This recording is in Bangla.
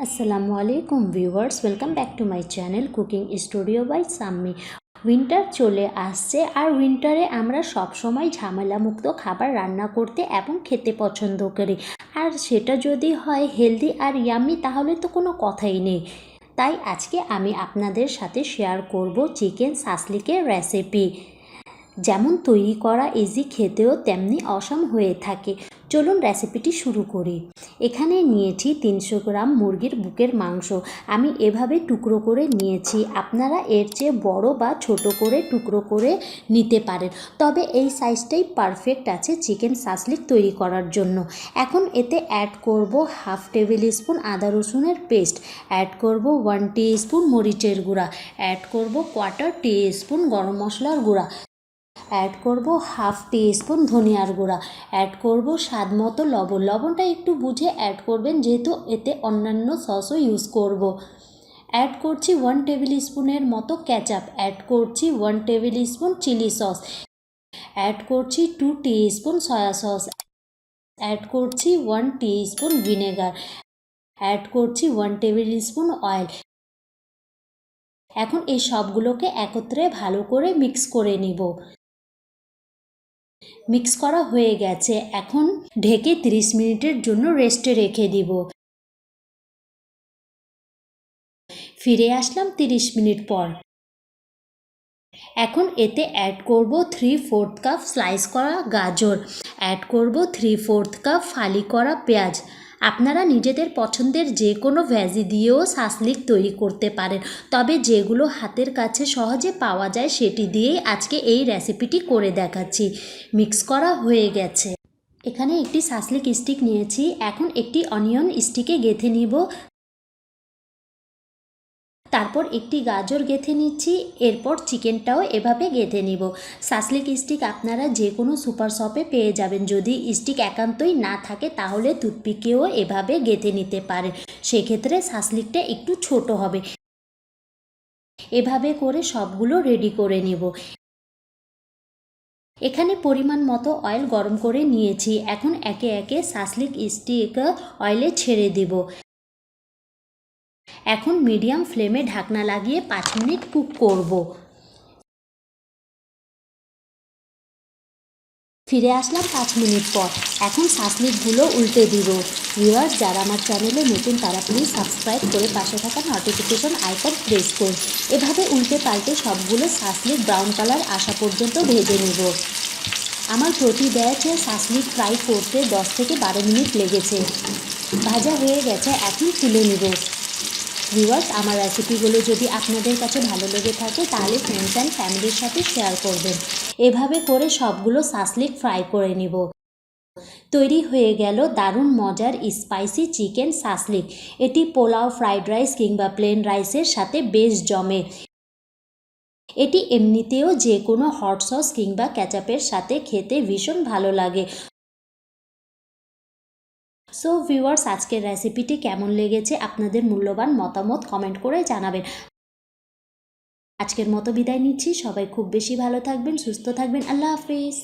আসসালামু আলাইকুম viewers, welcome back to my channel cooking studio by Sammi. Winter চলে আসছে আর উইন্টারে আমরা সবসময় ঝামেলামুক্ত খাবার রান্না করতে এবং খেতে পছন্দ করি। আর সেটা যদি হয় হেলদি আর ইয়াম্মি তাহলে তো কোনো কথাই নেই। তাই আজকে আমি আপনাদের সাথে শেয়ার করব চিকেন শাসলিকের রেসিপি। যেমন তৈরি করা ইজি, খেতেও তেমনি অসম হয়ে থাকে। চলুন রেসিপিটি শুরু করি। এখানে নিয়েছি 300 গ্রাম মুরগির বুকের মাংস। আমি এভাবে টুকরো করে নিয়েছি, আপনারা এর চেয়ে বড় বা ছোট করে টুকরো করে নিতে পারেন, তবে এই সাইজটাই পারফেক্ট আছে চিকেন শাসলিক তৈরি করার জন্য। এখন এতে অ্যাড করব হাফ টেবিল স্পুন আদা রসুনের পেস্ট, অ্যাড করব 1 টিস্পুন মরিচের গুঁড়া, অ্যাড করব 1/4 টিস্পুন গরম মশলার গুঁড়া, অ্যাড করব হাফ টিস্পুন ধনিয়ার গুঁড়া, অ্যাড করব স্বাদ মতো লবণ। লবণটা একটু বুঝে অ্যাড করবেন যেহেতু এতে অন্যান্য সসও ইউজ করব। অ্যাড করছি 1 টেবিল স্পুনের মতো কেচাপ, অ্যাড করছি 1 tablespoon chili sauce, add করছি 2 টিস্পুন সয়া সস, অ্যাড করছি 1 টিস্পুন ভিনেগার, অ্যাড করছি 1 টেবিল স্পুন অয়েল। এখন এই সবগুলোকে একত্রে ভালো করে মিক্স করে নিব। মিক্স করা হয়ে গেছে, এখন ঢেকে 30 মিনিটের জন্য রেস্টে রেখে দিব। ফিরে আসলাম 30 মিনিট পর। এখন এতে অ্যাড করব 3/4 কাপ স্লাইস করা গাজর, অ্যাড করব 3/4 কাপ ফালি করা পেঁয়াজ। আপনারা নিজেদের পছন্দের যে কোনো ভেজি দিয়েও শাসলিক তৈরি করতে পারেন, তবে যেগুলো হাতের কাছে সহজে পাওয়া যায় সেটি দিয়েই আজকে এই রেসিপিটি করে দেখাচ্ছি। মিক্স করা হয়ে গেছে। এখানে একটি শাসলিক স্টিক নিয়েছি, এখন একটি অনিয়ন স্টিকে গেঁথে নিব। তারপর একটি গাজর গেঁথে নিচ্ছি, এরপর চিকেনটাও এভাবে গেঁথে নিব। শাসলিক স্টিক আপনারা যে কোনো সুপার শপে পেয়ে যাবেন, যদি স্টিক একান্তই না থাকে তাহলে টুথপিকেও এভাবে গেঁথে নিতে পারেন, সেক্ষেত্রে শাসলিকটা একটু ছোট হবে। এভাবে করে সবগুলো রেডি করে নেব। এখানে পরিমাণ মতো অয়েল গরম করে নিয়েছি, এখন একে একে শাসলিক স্টিক অয়েলে ছেড়ে দেব। এখন মিডিয়াম ফ্লেমে ঢাকনা লাগিয়ে 5 মিনিট কুক করব। ফিরে আসলাম 5 মিনিট পর। এখন শাসলিকগুলো উল্টে দিব। ভিউয়ার্স, যারা আমার চ্যানেলে নতুন তারা প্লিজ সাবস্ক্রাইব করে পাশে থাকা নোটিফিকেশন আইকন প্রেস করুন। এভাবে উল্টে পাল্টে সবগুলো শাসলিক ব্রাউন কালার আসা পর্যন্ত ভেজে নেব। আমার প্রতি ব্যাচে শাসলিক ফ্রাই করতে 10 থেকে 12 মিনিট লেগেছে। ভাজা হয়ে গেছে, এখন তুলে নেব। ভিউয়ার্স, আমার রেসিপিগুলো যদি আপনাদের কাছে ভালো লেগে থাকে তাহলে ফ্রেন্ডস অ্যান্ড ফ্যামিলির সাথে শেয়ার করবেন। এভাবে করে সবগুলো শাসলিক ফ্রাই করে নিব। তৈরি হয়ে গেল দারুণ মজার স্পাইসি চিকেন শাসলিক। এটি পোলাও, ফ্রাইড রাইস কিংবা প্লেন রাইসের সাথে বেশ জমে। এটি এমনিতেও যে কোনো হট সস কিংবা কেচাপের সাথে খেতে ভীষণ ভালো লাগে। সো ভিউয়ার্স, আজকের রেসিপিটি কেমন লেগেছে আপনাদের মূল্যবান মতামত কমেন্ট করে জানাবেন। আজকের মতো বিদায় নিচ্ছি, সবাই খুব বেশি ভালো থাকবেন, সুস্থ থাকবেন। আল্লাহ হাফিজ।